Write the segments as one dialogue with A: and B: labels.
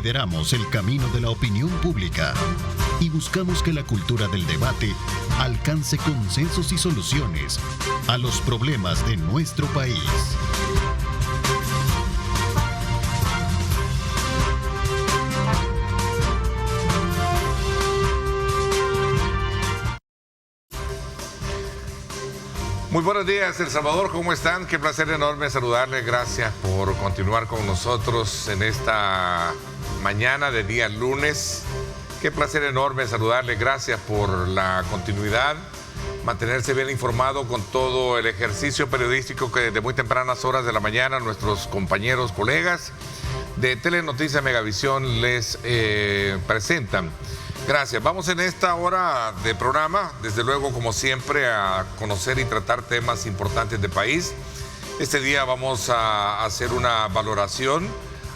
A: lideramos el camino de la opinión pública y buscamos que la cultura del debate alcance consensos y soluciones a los problemas de nuestro país.
B: Muy buenos días, El Salvador, ¿cómo están? Qué placer enorme saludarles, gracias por continuar con nosotros en esta mañana de día lunes. Qué placer enorme saludarles, gracias por la continuidad, mantenerse bien informado con todo el ejercicio periodístico que desde muy tempranas horas de la mañana nuestros compañeros, colegas de Telenoticias Megavisión les presentan. Gracias. Vamos en esta hora de programa, desde luego, como siempre, a conocer y tratar temas importantes del país. Este día vamos a hacer una valoración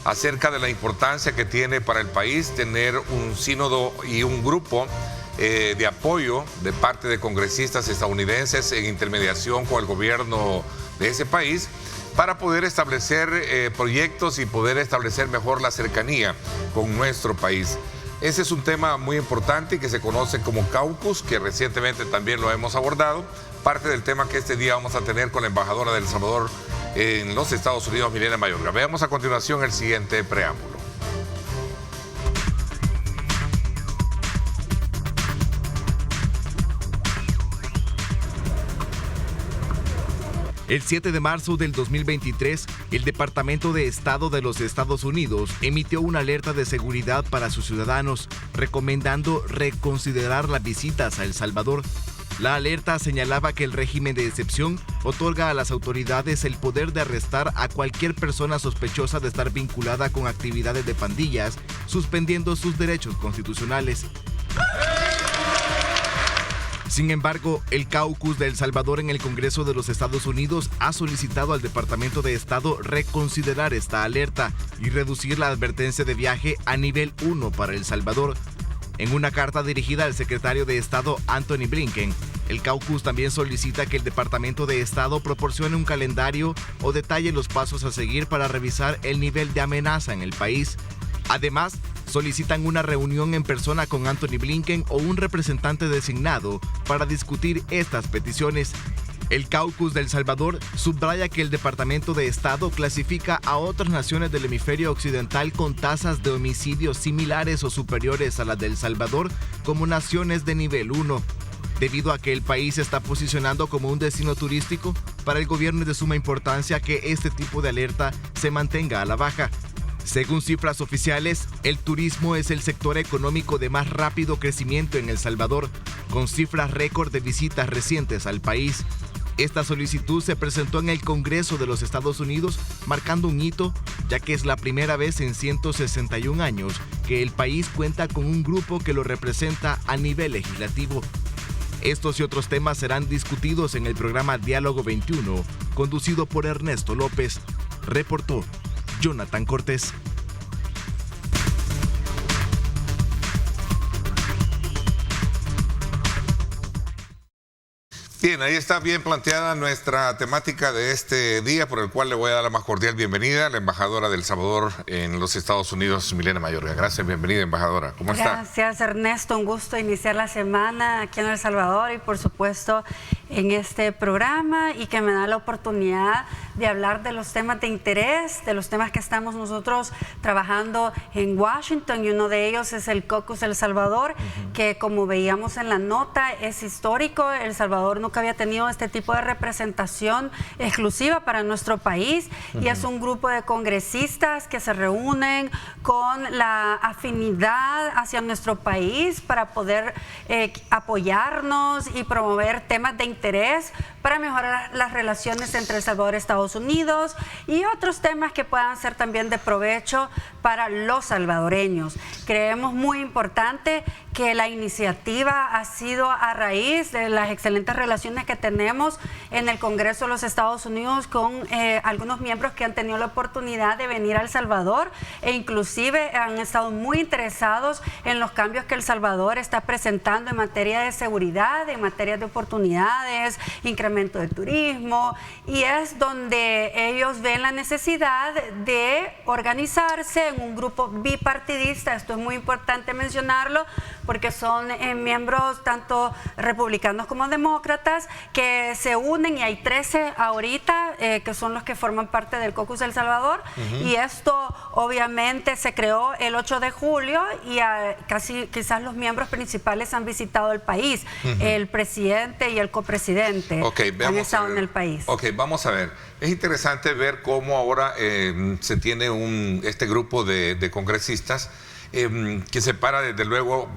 B: acerca de la importancia que tiene para el país tener un sínodo y un grupo de apoyo de parte de congresistas estadounidenses en intermediación con el gobierno de ese país para poder establecer proyectos y poder establecer mejor la cercanía con nuestro país. Ese es un tema muy importante y que se conoce como caucus, que recientemente también lo hemos abordado. Parte del tema que este día vamos a tener con la embajadora de El Salvador en los Estados Unidos, Milena Mayorga. Veamos a continuación el siguiente preámbulo.
C: El 7 de marzo del 2023, el Departamento de Estado de los Estados Unidos emitió una alerta de seguridad para sus ciudadanos, recomendando reconsiderar las visitas a El Salvador. La alerta señalaba que el régimen de excepción otorga a las autoridades el poder de arrestar a cualquier persona sospechosa de estar vinculada con actividades de pandillas, suspendiendo sus derechos constitucionales. Sin embargo, el caucus de El Salvador en el Congreso de los Estados Unidos ha solicitado al Departamento de Estado reconsiderar esta alerta y reducir la advertencia de viaje a nivel 1 para El Salvador. En una carta dirigida al secretario de Estado Antony Blinken, el caucus también solicita que el Departamento de Estado proporcione un calendario o detalle los pasos a seguir para revisar el nivel de amenaza en el país. Además, solicitan una reunión en persona con Antony Blinken o un representante designado para discutir estas peticiones. El caucus de El Salvador subraya que el Departamento de Estado clasifica a otras naciones del hemisferio occidental con tasas de homicidios similares o superiores a las de El Salvador como naciones de nivel 1. Debido a que el país se está posicionando como un destino turístico, para el gobierno es de suma importancia que este tipo de alerta se mantenga a la baja. Según cifras oficiales, el turismo es el sector económico de más rápido crecimiento en El Salvador, con cifras récord de visitas recientes al país. Esta solicitud se presentó en el Congreso de los Estados Unidos, marcando un hito, ya que es la primera vez en 161 años que el país cuenta con un grupo que lo representa a nivel legislativo. Estos y otros temas serán discutidos en el programa Diálogo 21, conducido por Ernesto López. Reportó Jonathan Cortés.
B: Bien, ahí está bien planteada nuestra temática de este día, por el cual le voy a dar la más cordial bienvenida a la embajadora de El Salvador en los Estados Unidos, Milena Mayorga. Gracias, bienvenida, embajadora. ¿Cómo está?
D: Gracias, Ernesto. Un gusto iniciar la semana aquí en El Salvador y, por supuesto, en este programa, y que me da la oportunidad de hablar de los temas de interés, de los temas que estamos nosotros trabajando en Washington, y uno de ellos es el caucus El Salvador, que, como veíamos en la nota, es histórico. El Salvador nunca había tenido este tipo de representación exclusiva para nuestro país, y es un grupo de congresistas que se reúnen con la afinidad hacia nuestro país para poder apoyarnos y promover temas de interés para mejorar las relaciones entre El Salvador y Estados Unidos, y otros temas que puedan ser también de provecho para los salvadoreños. Creemos muy importante que la iniciativa ha sido a raíz de las excelentes relaciones que tenemos en el Congreso de los Estados Unidos con algunos miembros que han tenido la oportunidad de venir a El Salvador e inclusive han estado muy interesados en los cambios que El Salvador está presentando en materia de seguridad, en materia de oportunidades, incremento de turismo, y es donde ellos ven la necesidad de organizarse en un grupo bipartidista. Esto es muy importante mencionarlo porque son miembros tanto republicanos como demócratas que se unen, y hay 13 ahorita que son los que forman parte del Caucus El Salvador. Y esto obviamente se creó el 8 de julio y quizás los miembros principales han visitado el país. El presidente y el copresidente han estado en el país.
B: Ok, vamos a ver. Es interesante ver cómo ahora se tiene este grupo de congresistas que separa desde luego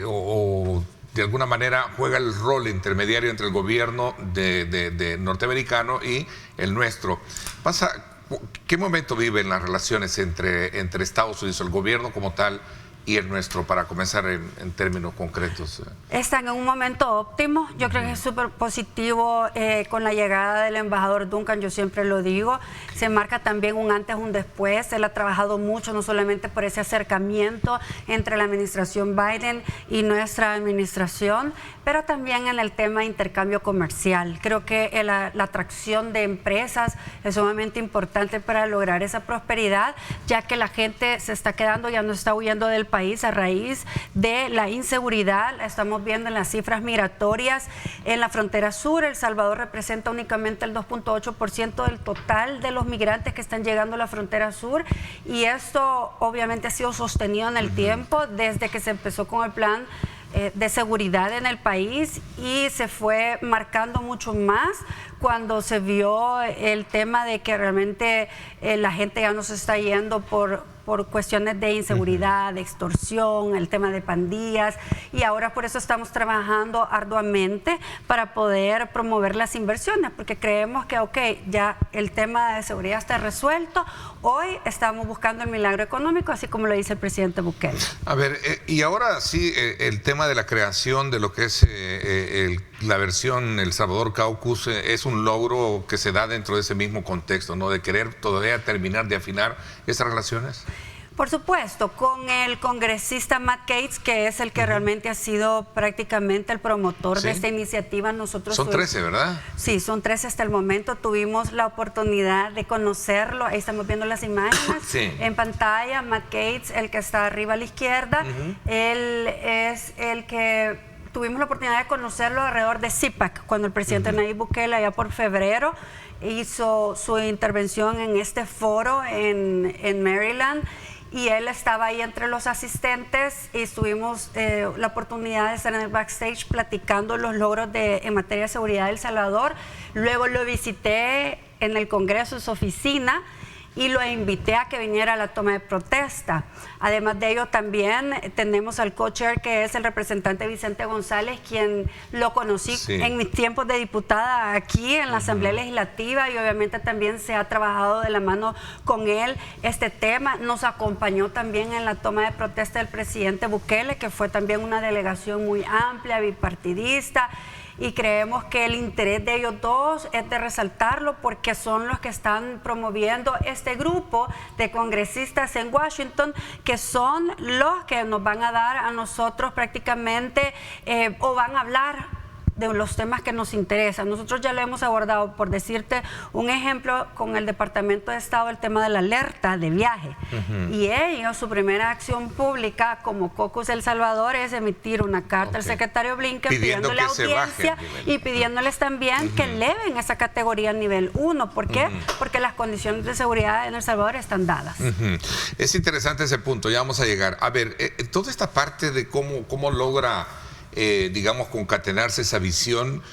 B: o de alguna manera juega el rol intermediario entre el gobierno de norteamericano y el nuestro. ¿Qué momento viven las relaciones entre Estados Unidos, el gobierno como tal, y el nuestro, para comenzar en términos concretos?
D: Están en un momento óptimo. Yo creo que es súper positivo con la llegada del embajador Duncan, yo siempre lo digo. Se marca también un antes, un después. Él ha trabajado mucho, no solamente por ese acercamiento entre la administración Biden y nuestra administración, pero también en el tema de intercambio comercial. Creo que la atracción de empresas es sumamente importante para lograr esa prosperidad, ya que la gente se está quedando, ya no está huyendo del país a raíz de la inseguridad. La estamos viendo en las cifras migratorias en la frontera sur. El Salvador representa únicamente el 2.8% del total de los migrantes que están llegando a la frontera sur, y esto obviamente ha sido sostenido en el tiempo desde que se empezó con el plan de seguridad en el país, y se fue marcando mucho más cuando se vio el tema de que realmente la gente ya no se está yendo por cuestiones de inseguridad, de extorsión, el tema de pandillas, y ahora por eso estamos trabajando arduamente para poder promover las inversiones, porque creemos que ya el tema de seguridad está resuelto. Hoy estamos buscando el milagro económico, así como lo dice el presidente Bukele.
B: A ver, y ahora sí, el tema de la creación de lo que es la versión El Salvador Caucus es un logro que se da dentro de ese mismo contexto, ¿no? De querer todavía terminar de afinar esas relaciones.
D: Por supuesto, con el congresista Matt Gaetz, que es el que realmente ha sido prácticamente el promotor de esta iniciativa. Nosotros
B: son 13, ¿verdad?
D: Sí, son 13 hasta el momento. Tuvimos la oportunidad de conocerlo. Ahí estamos viendo las imágenes en pantalla. Matt Gaetz, el que está arriba a la izquierda, él es el que tuvimos la oportunidad de conocerlo alrededor de CIPAC, cuando el presidente Nayib Bukele, allá por febrero, hizo su intervención en este foro en Maryland. Y él estaba ahí entre los asistentes y tuvimos la oportunidad de estar en el backstage platicando los logros en materia de seguridad de El Salvador. Luego lo visité en el Congreso, en su oficina, y lo invité a que viniera a la toma de protesta. Además de ello, también tenemos al co-chair, que es el representante Vicente González, quien lo conocí en mis tiempos de diputada aquí en la Asamblea Legislativa, y obviamente también se ha trabajado de la mano con él este tema. Nos acompañó también en la toma de protesta del presidente Bukele, que fue también una delegación muy amplia, bipartidista. Y creemos que el interés de ellos dos es de resaltarlo, porque son los que están promoviendo este grupo de congresistas en Washington, que son los que nos van a dar a nosotros prácticamente o van a hablar de los temas que nos interesan. Nosotros ya lo hemos abordado, por decirte un ejemplo, con el Departamento de Estado, el tema de la alerta de viaje. Y ellos, su primera acción pública como Caucus El Salvador es emitir una carta al secretario Blinken pidiéndole audiencia y pidiéndoles también que eleven esa categoría a nivel 1. ¿Por qué? Porque las condiciones de seguridad en El Salvador están dadas.
B: Es interesante ese punto, ya vamos a llegar. A ver, toda esta parte de cómo logra digamos, concatenarse esa visión,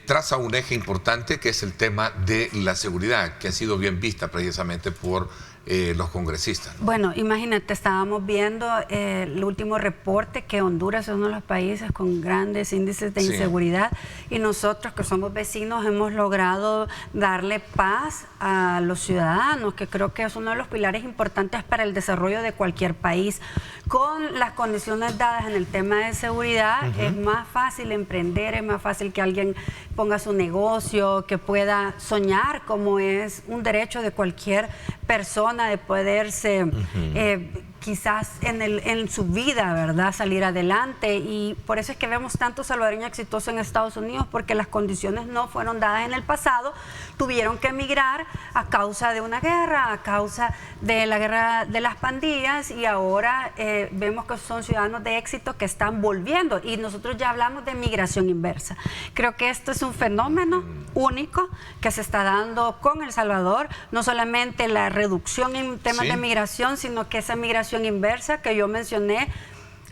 B: traza un eje importante, que es el tema de la seguridad, que ha sido bien vista precisamente por los congresistas, ¿no?
D: Bueno, imagínate, estábamos viendo el último reporte que Honduras es uno de los países con grandes índices de inseguridad, y nosotros que somos vecinos hemos logrado darle paz a los ciudadanos, que creo que es uno de los pilares importantes para el desarrollo de cualquier país. Con las condiciones dadas en el tema de seguridad, es más fácil emprender, es más fácil que alguien ponga su negocio, que pueda soñar, como es un derecho de cualquier persona de poderse quizás en su vida, ¿verdad?, salir adelante. Y por eso es que vemos tantos salvadoreños exitosos en Estados Unidos, porque las condiciones no fueron dadas en el pasado, tuvieron que emigrar a causa de una guerra, a causa de la guerra de las pandillas, y ahora vemos que son ciudadanos de éxito que están volviendo, y nosotros ya hablamos de migración inversa. Creo que esto es un fenómeno único que se está dando con El Salvador, no solamente la reducción en temas de migración, sino que esa migración inversa que yo mencioné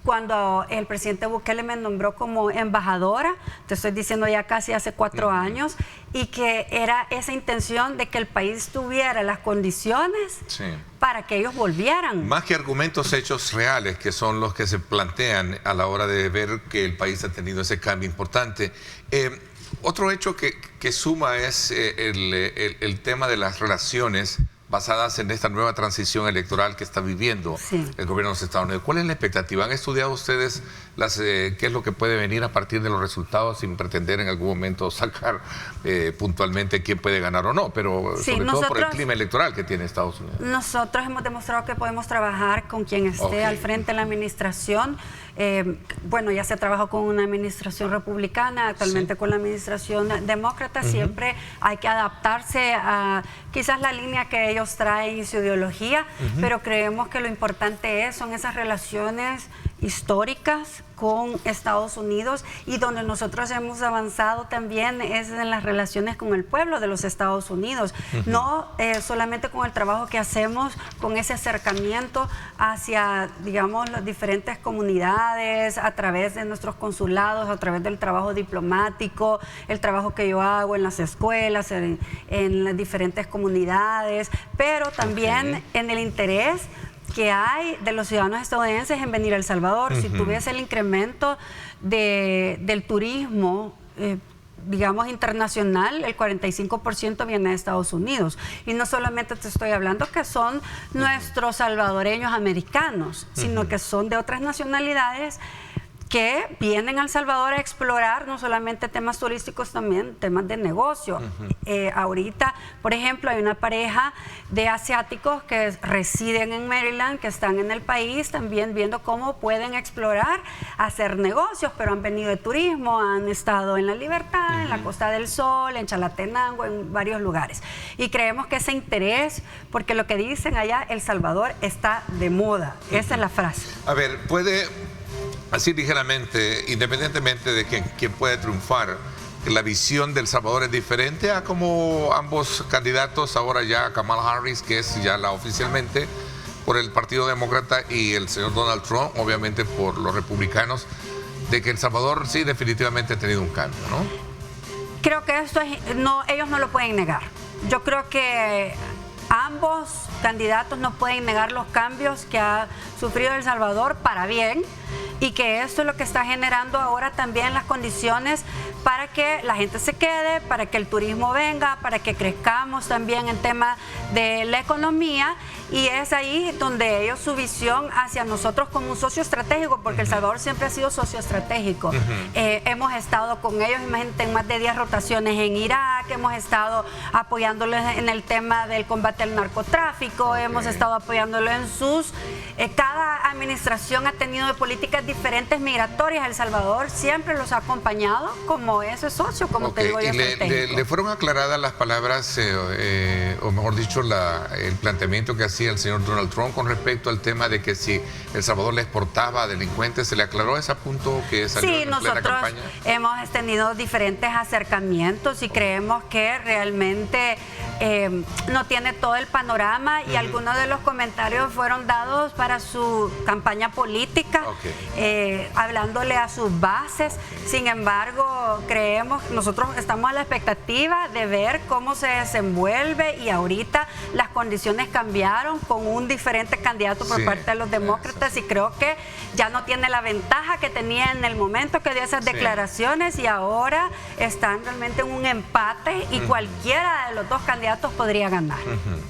D: cuando el presidente Bukele me nombró como embajadora, te estoy diciendo ya casi hace 4 años, y que era esa intención de que el país tuviera las condiciones para que ellos volvieran.
B: Más que argumentos, hechos reales, que son los que se plantean a la hora de ver que el país ha tenido ese cambio importante. Otro hecho que suma es el tema de las relaciones basadas en esta nueva transición electoral que está viviendo el gobierno de los Estados Unidos. ¿Cuál es la expectativa? ¿Han estudiado ustedes qué es lo que puede venir a partir de los resultados, sin pretender en algún momento sacar puntualmente quién puede ganar o no, pero sobre todo por el clima electoral que tiene Estados Unidos? Nosotros
D: hemos demostrado que podemos trabajar con quien esté al frente de la administración. Bueno, ya se trabajó con una administración republicana, actualmente con la administración demócrata. Siempre hay que adaptarse a quizás la línea que ellos traen y su ideología, pero creemos que lo importante son esas relaciones históricas con Estados Unidos, y donde nosotros hemos avanzado también es en las relaciones con el pueblo de los Estados Unidos, no solamente con el trabajo que hacemos, con ese acercamiento hacia, digamos, las diferentes comunidades, a través de nuestros consulados, a través del trabajo diplomático, el trabajo que yo hago en las escuelas, en las diferentes comunidades, pero también en el interés que hay de los ciudadanos estadounidenses en venir a El Salvador. Si tú ves el incremento del turismo, digamos, internacional, el 45% viene de Estados Unidos. Y no solamente te estoy hablando que son nuestros salvadoreños americanos, sino que son de otras nacionalidades que vienen a El Salvador a explorar no solamente temas turísticos, también temas de negocio. Ahorita, por ejemplo, hay una pareja de asiáticos que residen en Maryland, que están en el país también viendo cómo pueden explorar, hacer negocios, pero han venido de turismo, han estado en La Libertad, en la Costa del Sol, en Chalatenango, en varios lugares. Y creemos que ese interés, porque lo que dicen allá, El Salvador está de moda. Esa es la frase.
B: A ver, así ligeramente, independientemente de quién puede triunfar, la visión del Salvador es diferente a como ambos candidatos, ahora ya Kamala Harris, que es ya la oficialmente por el Partido Demócrata, y el señor Donald Trump, obviamente por los republicanos, de que El Salvador sí definitivamente ha tenido un cambio, ¿no?
D: Creo que esto ellos no lo pueden negar. Yo creo que ambos candidatos no pueden negar los cambios que ha sufrido El Salvador para bien, y que esto es lo que está generando ahora también las condiciones para que la gente se quede, para que el turismo venga, para que crezcamos también en tema de la economía, y es ahí donde ellos, su visión hacia nosotros como un socio estratégico, porque El Salvador siempre ha sido socio estratégico. Hemos estado con ellos, imagínate, en más de 10 rotaciones en Irak, hemos estado apoyándoles en el tema del combate al narcotráfico, hemos estado apoyándolos en sus... cada administración ha tenido políticas diferentes migratorias. El Salvador siempre los ha acompañado como ese socio, como te digo yo, estratégico.
B: ¿Le fueron aclaradas las palabras, o mejor dicho, el planteamiento que hacía el señor Donald Trump con respecto al tema de que si El Salvador le exportaba a delincuentes? ¿Se le aclaró ese punto que salió en plena campaña? Sí, nosotros hemos tenido diferentes acercamientos y creemos que realmente no tiene todo el panorama, y algunos de los comentarios fueron dados para su campaña política.
D: hablándole a sus bases. Sin embargo, nosotros estamos a la expectativa de ver cómo se desenvuelve, y ahorita las condiciones cambiaron con un diferente candidato por parte de los demócratas, y creo que ya no tiene la ventaja que tenía en el momento que dio esas declaraciones, y ahora están realmente en un empate, y cualquiera de los dos candidatos podría ganar.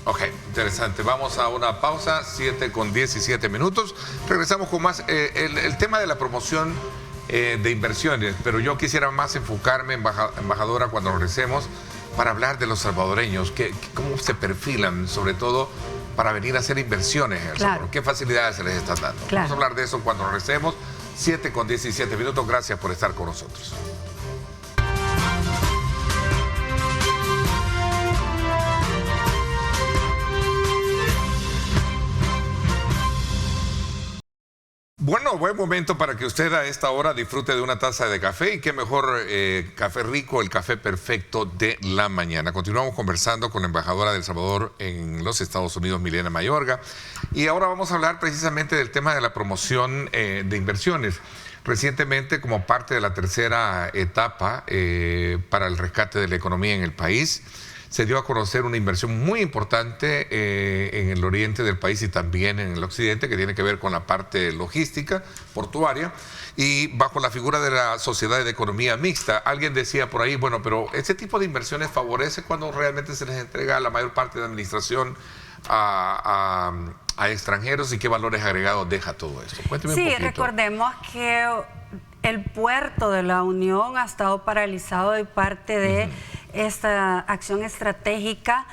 B: Ok, interesante. Vamos a una pausa, 7:17. Regresamos con más. El tema de la promoción de inversiones, pero yo quisiera más enfocarme, embajadora, cuando regresemos, para hablar de los salvadoreños, cómo se perfilan, sobre todo para venir a hacer inversiones en El Salvador. ¿Qué facilidades se les están dando? Vamos a hablar de eso cuando regresemos. 7:17. Gracias por estar con nosotros. Bueno, buen momento para que usted a esta hora disfrute de una taza de café, y qué mejor café rico, el café perfecto de la mañana. Continuamos conversando con la embajadora de El Salvador en los Estados Unidos, Milena Mayorga, y ahora vamos a hablar precisamente del tema de la promoción de inversiones. Recientemente, como parte de la tercera etapa para el rescate de la economía en el país, se dio a conocer una inversión muy importante en el oriente del país y también en el occidente, que tiene que ver con la parte logística, portuaria, y bajo la figura de la Sociedad de Economía Mixta. Alguien decía por ahí, bueno, pero este tipo de inversiones favorece cuando realmente se les entrega la mayor parte de la administración a extranjeros, y qué valores agregados deja todo esto. Cuénteme un poquito.
D: Recordemos que el puerto de la Unión ha estado paralizado de parte de esta acción estratégica.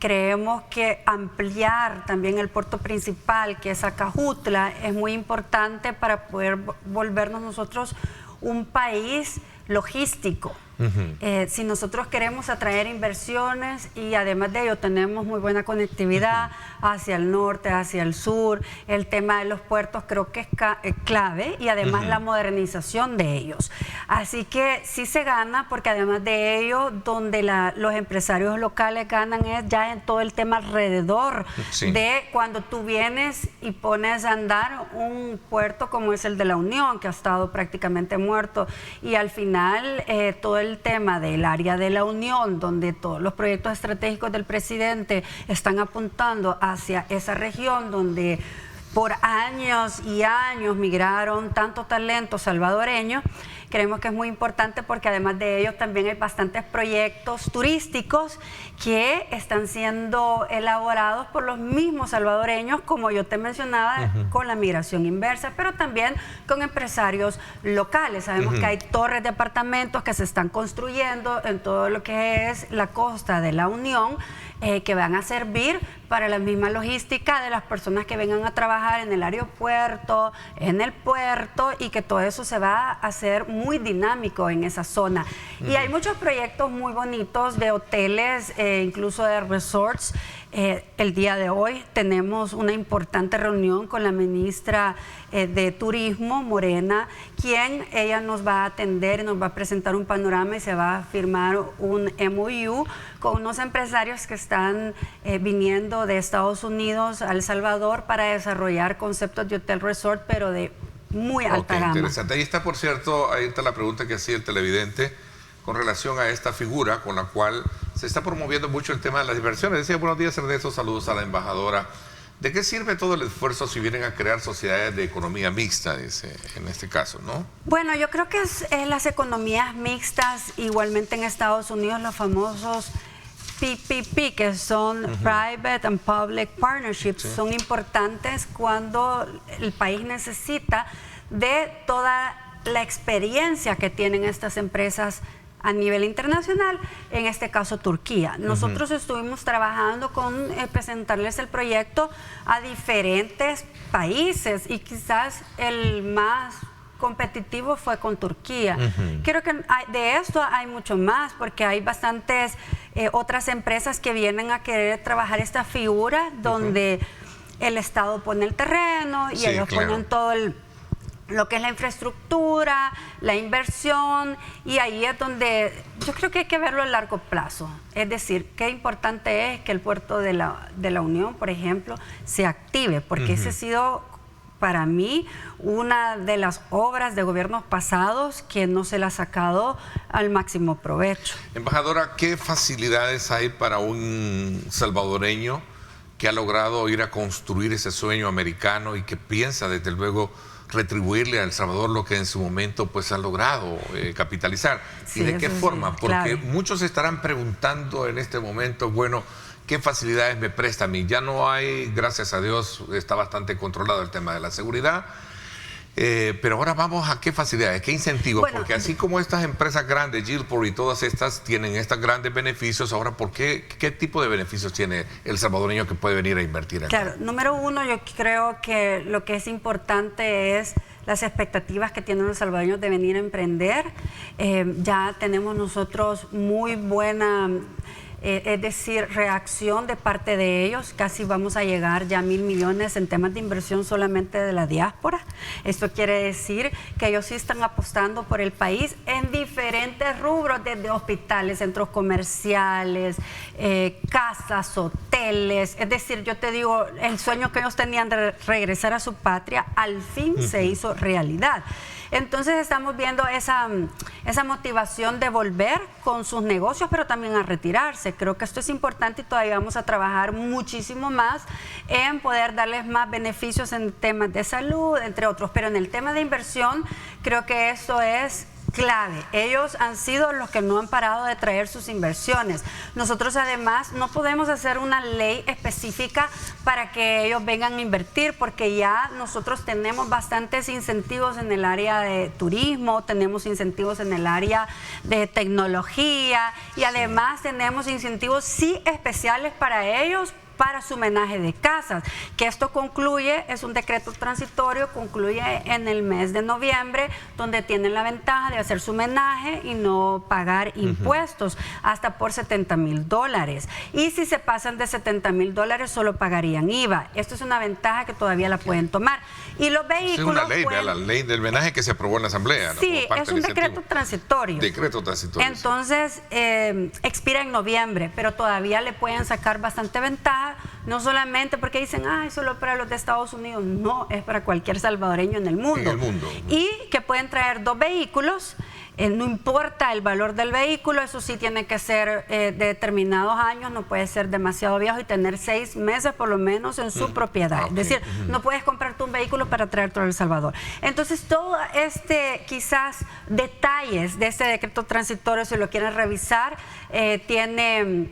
D: Creemos que ampliar también el puerto principal, que es Acajutla, es muy importante para poder volvernos nosotros un país logístico. Si nosotros queremos atraer inversiones, y además de ello tenemos muy buena conectividad hacia el norte, hacia el sur, el tema de los puertos creo que es clave, y además la modernización de ellos. Así que sí se gana, porque además de ello, donde los empresarios locales ganan es ya en todo el tema alrededor de cuando tú vienes y pones a andar un puerto como es el de la Unión, que ha estado prácticamente muerto, y al final todo el tema del área de la Unión, donde todos los proyectos estratégicos del presidente están apuntando hacia esa región donde por años y años migraron tanto talento salvadoreño. Creemos que es muy importante, porque además de ello también hay bastantes proyectos turísticos que están siendo elaborados por los mismos salvadoreños, como yo te mencionaba, con la migración inversa, pero también con empresarios locales. Sabemos que hay torres de apartamentos que se están construyendo en todo lo que es la costa de la Unión, que van a servir para la misma logística de las personas que vengan a trabajar en el aeropuerto, en el puerto, y que todo eso se va a hacer muy dinámico en esa zona. Y hay muchos proyectos muy bonitos de hoteles, incluso de resorts. El día de hoy tenemos una importante reunión con la ministra de Turismo, Morena, ella nos va a atender y nos va a presentar un panorama, y se va a firmar un MOU con unos empresarios que están viniendo de Estados Unidos a El Salvador para desarrollar conceptos de hotel resort, pero de muy alta gama.
B: Interesante. Ahí está, por cierto, ahí está la pregunta que hacía el televidente con relación a esta figura con la cual se está promoviendo mucho el tema de las inversiones. Decía, buenos días, Ernesto, saludos a la embajadora. ¿De qué sirve todo el esfuerzo si vienen a crear sociedades de economía mixta, dice, en este caso, no?
D: Bueno, yo creo que las economías mixtas, igualmente en Estados Unidos, los famosos PPP, que son Private and Public Partnerships, son importantes cuando el país necesita de toda la experiencia que tienen estas empresas a nivel internacional, en este caso Turquía. Nosotros estuvimos trabajando con presentarles el proyecto a diferentes países, y quizás el más competitivo fue con Turquía. Creo que de esto hay mucho más, porque hay bastantes otras empresas que vienen a querer trabajar esta figura donde el Estado pone el terreno y ellos ponen todo lo que es la infraestructura, la inversión, y ahí es donde yo creo que hay que verlo a largo plazo. Es decir, qué importante es que el puerto de la Unión, por ejemplo, se active, porque ese ha sido para mí, una de las obras de gobiernos pasados que no se le ha sacado al máximo provecho.
B: Embajadora, ¿qué facilidades hay para un salvadoreño que ha logrado ir a construir ese sueño americano y que piensa desde luego retribuirle a El Salvador lo que en su momento pues ha logrado capitalizar?
D: Sí,
B: ¿y de qué forma? Porque
D: clave.
B: Muchos estarán preguntando en este momento, bueno, ¿qué facilidades me presta a mí? Ya no hay, gracias a Dios, está bastante controlado el tema de la seguridad. Pero ahora vamos a qué facilidades, qué incentivos,
D: bueno,
B: porque así como estas empresas grandes, Gilport y todas estas tienen estos grandes beneficios, ahora ¿qué tipo de beneficios tiene el salvadoreño que puede venir a invertir acá?
D: Claro, número uno, yo creo que lo que es importante es las expectativas que tienen los salvadoreños de venir a emprender. Ya tenemos nosotros muy buena... es decir, reacción de parte de ellos. Casi vamos a llegar ya a 1.000 millones en temas de inversión solamente de la diáspora. Esto quiere decir que ellos sí están apostando por el país en diferentes rubros, desde hospitales, centros comerciales, casas, hoteles. Es decir, yo te digo, el sueño que ellos tenían de regresar a su patria, al fin se hizo realidad. Entonces estamos viendo esa motivación de volver con sus negocios, pero también a retirarse. Creo que esto es importante y todavía vamos a trabajar muchísimo más en poder darles más beneficios en temas de salud, entre otros. Pero en el tema de inversión, creo que esto es clave. Ellos han sido los que no han parado de traer sus inversiones. Nosotros además no podemos hacer una ley específica para que ellos vengan a invertir, porque ya nosotros tenemos bastantes incentivos en el área de turismo, tenemos incentivos en el área de tecnología y además tenemos incentivos sí especiales para ellos, para su homenaje de casas, que esto concluye, es un decreto transitorio, concluye en el mes de noviembre, donde tienen la ventaja de hacer su homenaje y no pagar impuestos, hasta por $70,000. Y si se pasan de $70,000, solo pagarían IVA. Esto es una ventaja que todavía la pueden tomar. Y los vehículos...
B: Es una ley, la ley del homenaje que se aprobó en la Asamblea.
D: Sí, es un decreto transitorio.
B: Decreto transitorio.
D: Entonces, expira en noviembre, pero todavía le pueden sacar bastante ventaja. No solamente porque dicen, solo para los de Estados Unidos, no, es para cualquier salvadoreño en el mundo.
B: En el mundo.
D: Y que pueden traer 2 vehículos, no importa el valor del vehículo, eso sí tiene que ser de determinados años, no puede ser demasiado viejo y tener 6 meses por lo menos en su propiedad. Es decir, no puedes comprarte un vehículo para traerlo a El Salvador. Entonces, todo quizás detalles de este decreto transitorio, si lo quieren revisar, tiene...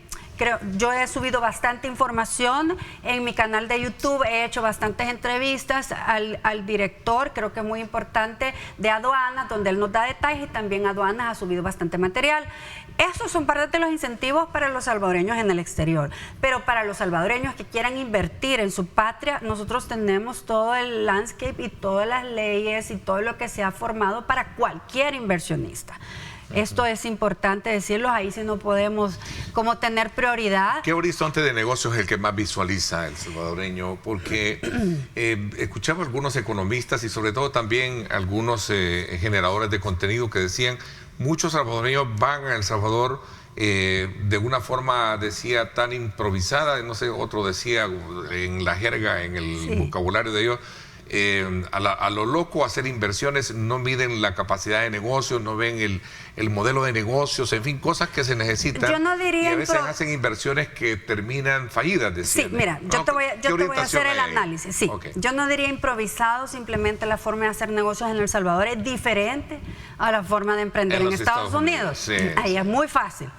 D: Yo he subido bastante información en mi canal de YouTube, he hecho bastantes entrevistas al director, creo que es muy importante, de aduanas, donde él nos da detalles, y también aduanas ha subido bastante material. Estos son parte de los incentivos para los salvadoreños en el exterior, pero para los salvadoreños que quieran invertir en su patria, nosotros tenemos todo el landscape y todas las leyes y todo lo que se ha formado para cualquier inversionista. Esto es importante decirlo, ahí sí no podemos como tener prioridad.
B: ¿Qué horizonte de negocios es el que más visualiza el salvadoreño? Porque escuchamos algunos economistas y sobre todo también algunos generadores de contenido que decían, muchos salvadoreños van a El Salvador de una forma, decía, tan improvisada, no sé, otro decía en la jerga, en el vocabulario de ellos, a lo loco hacer inversiones, no miden la capacidad de negocio, no ven el modelo de negocios, en fin, cosas que se necesitan.
D: Yo no diría
B: y a veces hacen inversiones que terminan fallidas, decían.
D: Sí, mira, yo te voy a hacer el análisis. Sí, yo no diría improvisado, simplemente la forma de hacer negocios en El Salvador es diferente a la forma de emprender en Estados Unidos.
B: Sí.
D: Ahí es muy fácil.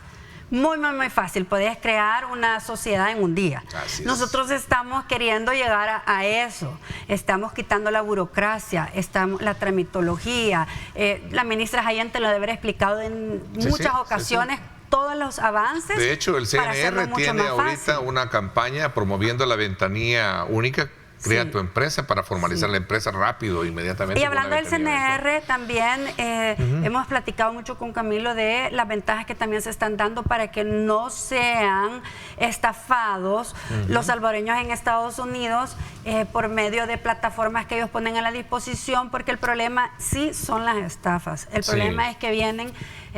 D: Muy fácil, puedes crear una sociedad en un día. Nosotros estamos queriendo llegar a eso, estamos quitando la burocracia, la tramitología. La ministra Jayén te lo debe haber explicado en muchas ocasiones. Todos los avances.
B: De hecho, el CNR tiene ahorita una campaña promoviendo la ventanilla única. Crea tu empresa para formalizar la empresa rápido, inmediatamente.
D: Y hablando del CNR, también hemos platicado mucho con Camilo de las ventajas que también se están dando para que no sean estafados los salvadoreños en Estados Unidos por medio de plataformas que ellos ponen a la disposición, porque el problema sí son las estafas. El problema es que vienen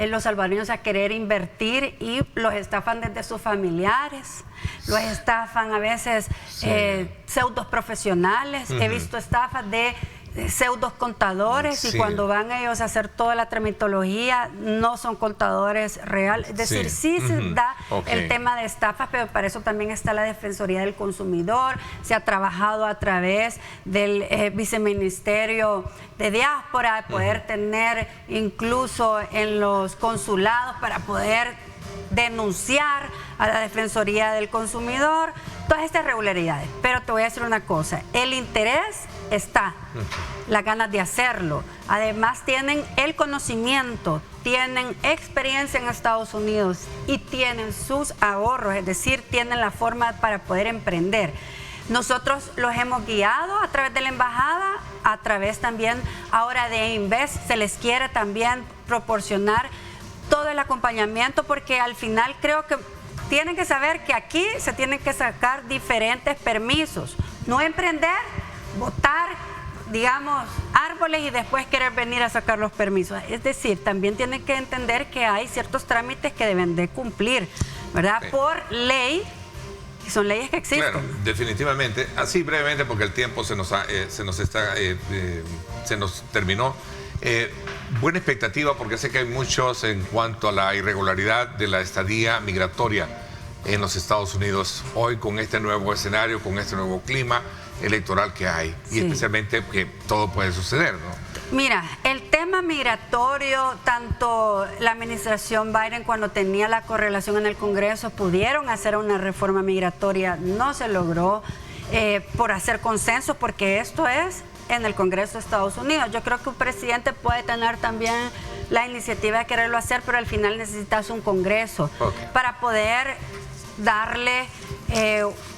D: los salvadoreños a querer invertir y los estafan desde sus familiares, los estafan a veces pseudos profesionales, he visto estafas de pseudos contadores y cuando van ellos a hacer toda la tramitología no son contadores reales. Es decir, sí se da el tema de estafas, pero para eso también está la Defensoría del Consumidor. Se ha trabajado a través del Viceministerio de Diáspora, de poder tener incluso en los consulados para poder denunciar a la Defensoría del Consumidor todas estas irregularidades. Pero te voy a decir una cosa, el interés está, las ganas de hacerlo. Además tienen el conocimiento, tienen experiencia en Estados Unidos y tienen sus ahorros, es decir, tienen la forma para poder emprender. Nosotros los hemos guiado a través de la embajada, a través también ahora de Invest, se les quiere también proporcionar todo el acompañamiento, porque al final creo que tienen que saber que aquí se tienen que sacar diferentes permisos, no emprender, botar, digamos, árboles y después querer venir a sacar los permisos. Es decir, también tienen que entender que hay ciertos trámites que deben de cumplir, ¿verdad? Por ley, y son leyes que existen.
B: Claro, definitivamente. Así brevemente, porque el tiempo se nos terminó. Buena expectativa, porque sé que hay muchos en cuanto a la irregularidad de la estadía migratoria en los Estados Unidos hoy, con este nuevo escenario, con este nuevo clima electoral que hay, y especialmente que todo puede suceder, ¿no?
D: Mira, el tema migratorio, tanto la administración Biden cuando tenía la correlación en el Congreso, pudieron hacer una reforma migratoria, no se logró por hacer consenso, porque esto es en el Congreso de Estados Unidos. Yo creo que un presidente puede tener también la iniciativa de quererlo hacer, pero al final necesitas un Congreso para poder darle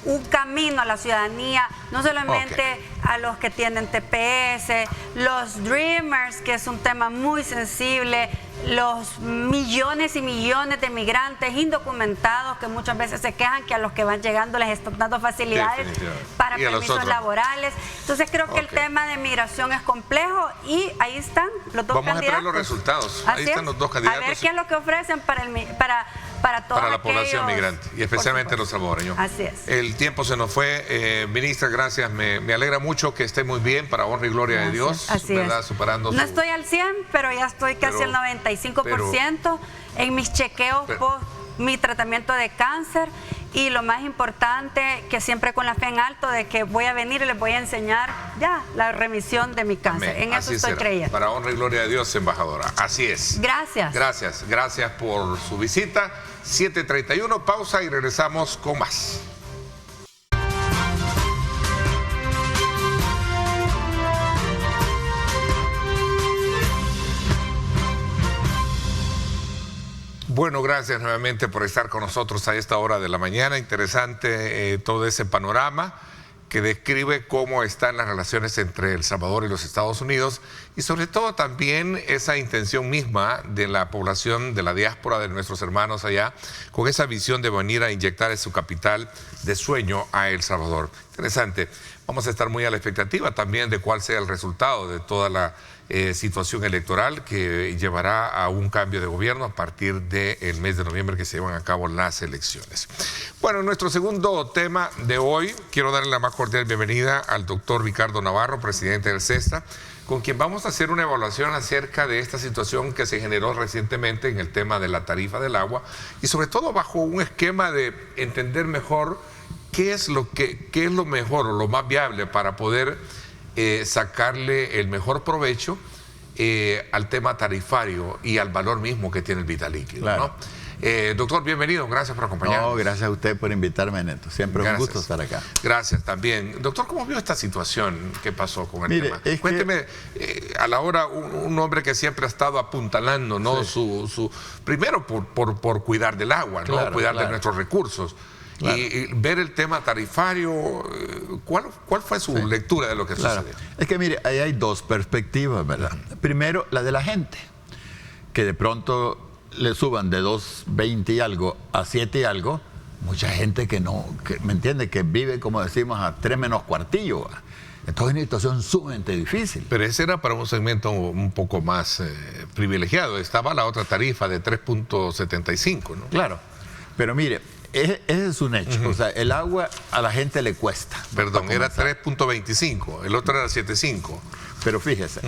D: un camino a la ciudadanía, no solamente a los que tienen TPS, los Dreamers, que es un tema muy sensible, los millones y millones de migrantes indocumentados que muchas veces se quejan que a los que van llegando les están dando facilidades para permisos laborales. Entonces creo que el tema de migración es complejo y ahí están los dos candidatos.
B: Vamos a esperar los resultados. Ahí están los dos candidatos.
D: A ver qué es lo que ofrecen para
B: la población migrante y especialmente los salvadoreños.
D: Así es.
B: El tiempo se nos fue. Ministra, gracias. Me alegra mucho que esté muy bien, para honra y gloria de Dios.
D: Así
B: ¿verdad?
D: es.
B: Superando
D: no estoy al 100, pero ya estoy casi al 95% en mis chequeos post mi tratamiento de cáncer. Y lo más importante, que siempre con la fe en alto de que voy a venir y les voy a enseñar ya la remisión de mi cáncer.
B: Amén.
D: En eso
B: Así
D: estoy
B: será.
D: creyendo.
B: Para honra y gloria de Dios, embajadora. Así es.
D: Gracias.
B: Gracias por su visita. 7:31, pausa y regresamos con más. Bueno, gracias nuevamente por estar con nosotros a esta hora de la mañana. Interesante todo ese panorama que describe cómo están las relaciones entre El Salvador y los Estados Unidos, y sobre todo también esa intención misma de la población, de la diáspora, de nuestros hermanos allá, con esa visión de venir a inyectar su capital de sueño a El Salvador. Interesante. Vamos a estar muy a la expectativa también de cuál sea el resultado de toda la situación electoral que llevará a un cambio de gobierno a partir del mes de noviembre, que se llevan a cabo las elecciones. Bueno, en nuestro segundo tema de hoy, quiero darle la más cordial bienvenida al doctor Ricardo Navarro, presidente del CESTA, con quien vamos a hacer una evaluación acerca de esta situación que se generó recientemente en el tema de la tarifa del agua, y sobre todo bajo un esquema de entender mejor qué es lo mejor o lo más viable para poder sacarle el mejor provecho al tema tarifario y al valor mismo que tiene el Vitalíquido. Claro. ¿No? Doctor, bienvenido, gracias por acompañarnos.
E: No, gracias a usted por invitarme, Neto. Siempre un gusto estar acá.
B: Gracias también. Doctor, ¿cómo vio esta situación? ¿Qué pasó con el tema? Cuénteme, a la hora, un hombre que siempre ha estado apuntalando, ¿no? Sí. Primero por cuidar del agua, ¿no? Cuidar de nuestros recursos. Claro. Y ver el tema tarifario, ¿cuál fue su lectura de lo que sucedió?
E: Es que mire, ahí hay dos perspectivas, ¿verdad? Primero, la de la gente, que de pronto le suban de 2.20 y algo a 7 y algo, mucha gente que no, ¿me entiende? Que vive, como decimos, a 3 menos cuartillo. Entonces es una situación sumamente difícil.
B: Pero ese era para un segmento un poco más privilegiado. Estaba la otra tarifa de 3.75, ¿no?
E: Claro, pero mire, ese es un hecho. O sea, el agua a la gente le cuesta.
B: Perdón, era 3.25, el otro era 7.5.
E: Pero fíjese.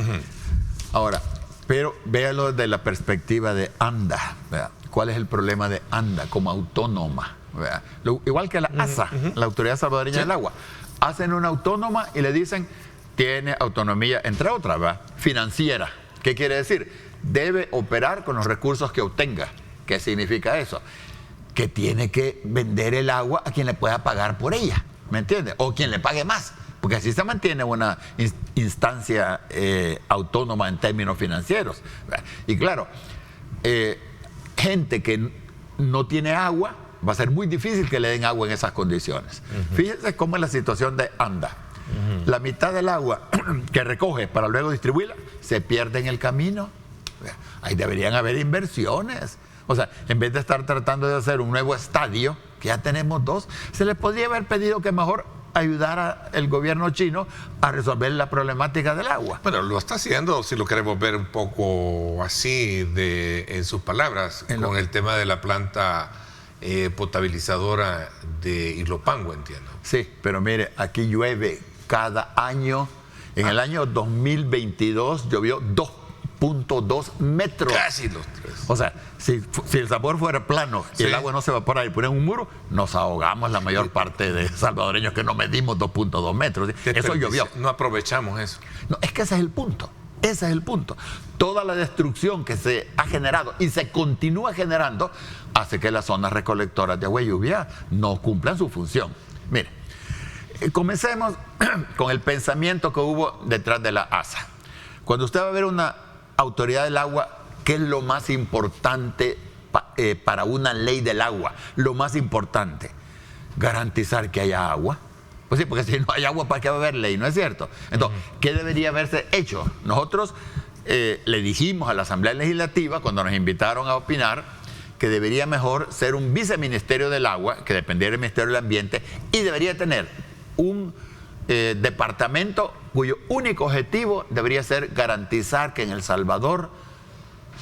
E: Ahora, pero véalo desde la perspectiva de ANDA. ¿Verdad? ¿Cuál es el problema de ANDA como autónoma? ¿Verdad? Igual que la ASA, la Autoridad Salvadoreña del Agua. Hacen una autónoma y le dicen, tiene autonomía, entre otras, ¿verdad? Financiera. ¿Qué quiere decir? Debe operar con los recursos que obtenga. ¿Qué significa eso? Que tiene que vender el agua a quien le pueda pagar por ella, ¿me entiende? O quien le pague más, porque así se mantiene una instancia autónoma en términos financieros. Y claro, gente que no tiene agua, va a ser muy difícil que le den agua en esas condiciones. Fíjense cómo es la situación de ANDA. La mitad del agua que recoge para luego distribuirla se pierde en el camino. Ahí deberían haber inversiones. O sea, en vez de estar tratando de hacer un nuevo estadio, que ya tenemos 2, se le podría haber pedido que mejor ayudara el gobierno chino a resolver la problemática del agua.
B: Bueno, lo está haciendo, si lo queremos ver un poco así, en sus palabras, con el tema de la planta potabilizadora de Ilopango, entiendo.
E: Sí, pero mire, aquí llueve cada año. En el año 2022 llovió 2.2 metros.
B: Casi los 3.
E: O sea, si el sabor fuera plano y el agua no se evapora y ponen un muro, nos ahogamos la mayor parte de salvadoreños que no medimos 2.2 metros. Eso llovió.
B: No aprovechamos eso.
E: No, es que ese es el punto. Ese es el punto. Toda la destrucción que se ha generado y se continúa generando hace que las zonas recolectoras de agua y lluvia no cumplan su función. Mire, comencemos con el pensamiento que hubo detrás de la ASA. Cuando usted va a ver una autoridad del agua, ¿qué es lo más importante para una ley del agua? Lo más importante, garantizar que haya agua. Pues sí, porque si no hay agua, ¿para qué va a haber ley? ¿No es cierto? Entonces, ¿qué debería haberse hecho? Nosotros le dijimos a la Asamblea Legislativa, cuando nos invitaron a opinar, que debería mejor ser un viceministerio del agua, que dependiera del Ministerio del Ambiente, y debería tener un departamento cuyo único objetivo debería ser garantizar que en El Salvador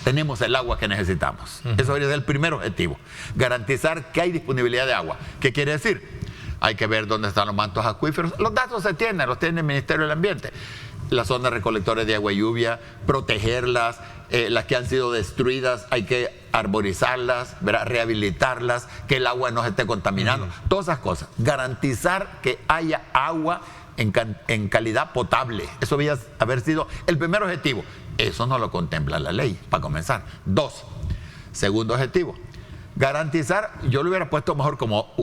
E: tenemos el agua que necesitamos. Eso debería ser el primer objetivo. Garantizar que hay disponibilidad de agua. ¿Qué quiere decir? Hay que ver dónde están los mantos acuíferos. Los datos se tienen, los tiene el Ministerio del Ambiente. Las zonas recolectoras de agua y lluvia, protegerlas, las que han sido destruidas, hay que arborizarlas, ¿verdad? Rehabilitarlas, que el agua no se esté contaminando. Todas esas cosas. Garantizar que haya agua en calidad potable. Eso debería haber sido el primer objetivo. Eso no lo contempla la ley, para comenzar. 2, segundo objetivo. Garantizar, yo lo hubiera puesto mejor como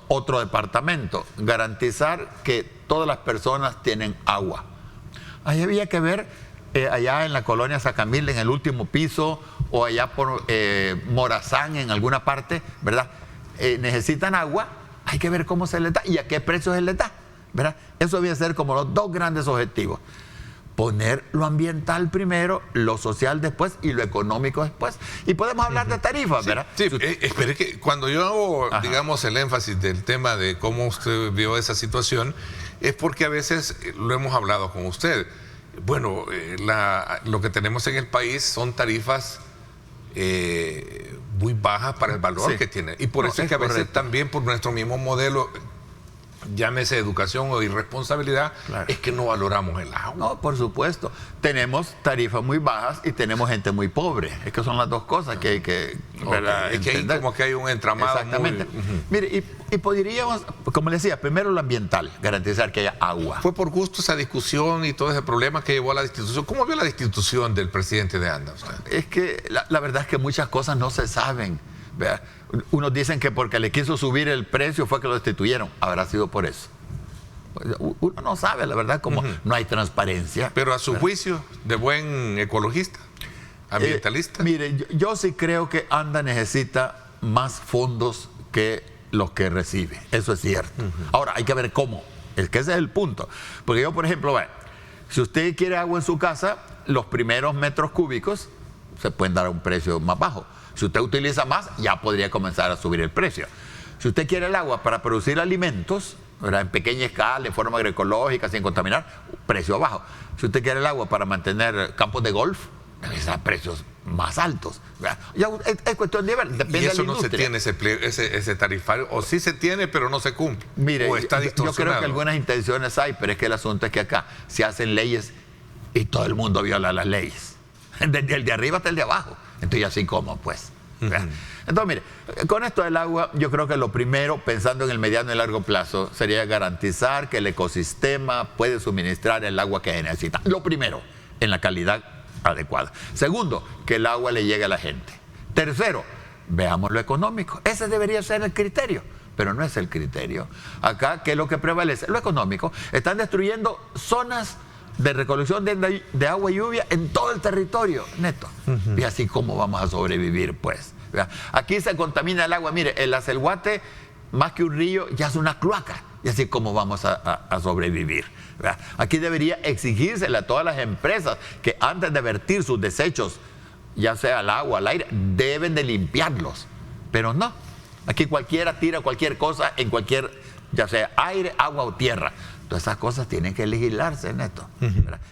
E: otro departamento, garantizar que todas las personas tienen agua. Ahí había que ver, allá en la colonia Sacamil, en el último piso, o allá por Morazán, en alguna parte, ¿verdad? Necesitan agua, hay que ver cómo se les da y a qué precio se les da, ¿verdad? Eso debía ser como los 2 grandes objetivos. Poner lo ambiental primero, lo social después y lo económico después. Y podemos hablar de tarifas, ¿verdad?
B: Sí, espere que cuando yo hago, digamos, el énfasis del tema de cómo usted vio esa situación, es porque a veces lo hemos hablado con usted. Bueno, lo que tenemos en el país son tarifas muy bajas para el valor que tiene. Y por eso es que a veces también por nuestro mismo modelo, llámese educación o irresponsabilidad, es que no valoramos el agua.
E: No, por supuesto. Tenemos tarifas muy bajas y tenemos gente muy pobre. Es que son las 2 cosas que hay que entender.
B: Es que hay como que hay un entramado.
E: Exactamente. Mire, y podríamos, como le decía, primero lo ambiental, garantizar que haya agua.
B: Fue por gusto esa discusión y todo ese problema que llevó a la destitución. ¿Cómo vio la destitución del presidente de ANDA usted?
E: Es que la verdad es que muchas cosas no se saben. ¿Verdad? Unos dicen que porque le quiso subir el precio fue que lo destituyeron. Habrá sido por eso. Uno no sabe, la verdad, como no hay transparencia.
B: Pero a su juicio, de buen ecologista, ambientalista.
E: Mire, yo sí creo que ANDA necesita más fondos que los que recibe. Eso es cierto. Ahora, hay que ver cómo. Es que ese es el punto. Porque yo, por ejemplo, si usted quiere agua en su casa, los primeros metros cúbicos se pueden dar a un precio más bajo. Si usted utiliza más, ya podría comenzar a subir el precio. Si usted quiere el agua para producir alimentos, ¿verdad? En pequeña escala, en forma agroecológica, sin contaminar, precio bajo. Si usted quiere el agua para mantener campos de golf, necesita precios más altos. Ya es cuestión de ver, depende
B: y eso
E: de la
B: no se
E: industria.
B: tiene, ese tarifario, o sí se tiene, pero no se cumple.
E: Mire,
B: o está
E: yo creo
B: distorsionado.
E: que algunas intenciones hay, pero es que el asunto es que acá se hacen leyes y todo el mundo viola las leyes. Desde el de arriba hasta el de abajo. Entonces, así como, pues. Entonces, mire, con esto del agua, yo creo que lo primero, pensando en el mediano y largo plazo, sería garantizar que el ecosistema puede suministrar el agua que necesita. Lo primero, en la calidad adecuada. Segundo, que el agua le llegue a la gente. Tercero, veamos lo económico. Ese debería ser el criterio, pero no es el criterio. Acá, ¿qué es lo que prevalece? Lo económico. Están destruyendo zonas de recolección de agua y lluvia en todo el territorio, neto. Y así como vamos a sobrevivir, pues. Aquí se contamina el agua. Mire, el Acelhuate, más que un río, ya es una cloaca. Y así como vamos a sobrevivir. Aquí debería exigírsele a todas las empresas que antes de vertir sus desechos, ya sea al agua, al aire, deben de limpiarlos. Pero no. Aquí cualquiera tira cualquier cosa en cualquier, ya sea aire, agua o tierra. Todas esas cosas tienen que legislarse, neto.